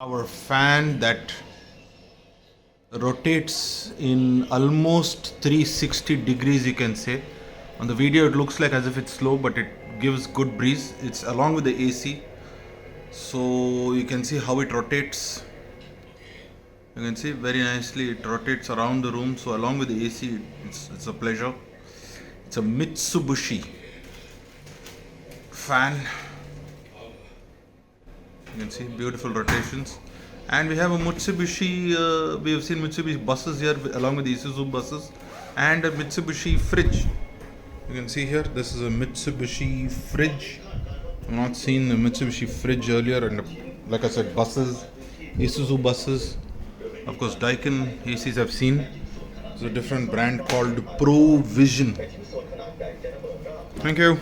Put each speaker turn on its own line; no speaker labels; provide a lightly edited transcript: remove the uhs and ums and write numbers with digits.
Our fan that rotates in almost 360 degrees, you can say. On the video it looks like as if it's slow, but it gives good breeze. It's along with the AC, so you can see how it rotates. You can see very nicely it rotates around the room, so along with the AC it's a pleasure. It's a Mitsubishi fan. You can see beautiful rotations. And we have a Mitsubishi, we have seen Mitsubishi buses here along with the Isuzu buses, and a Mitsubishi fridge. You can see here, this is a Mitsubishi fridge. I've not seen the Mitsubishi fridge earlier, and like I said, buses, Isuzu buses. Of course, Daikin ACs I've seen. There's a different brand called Pro Vision. Thank you.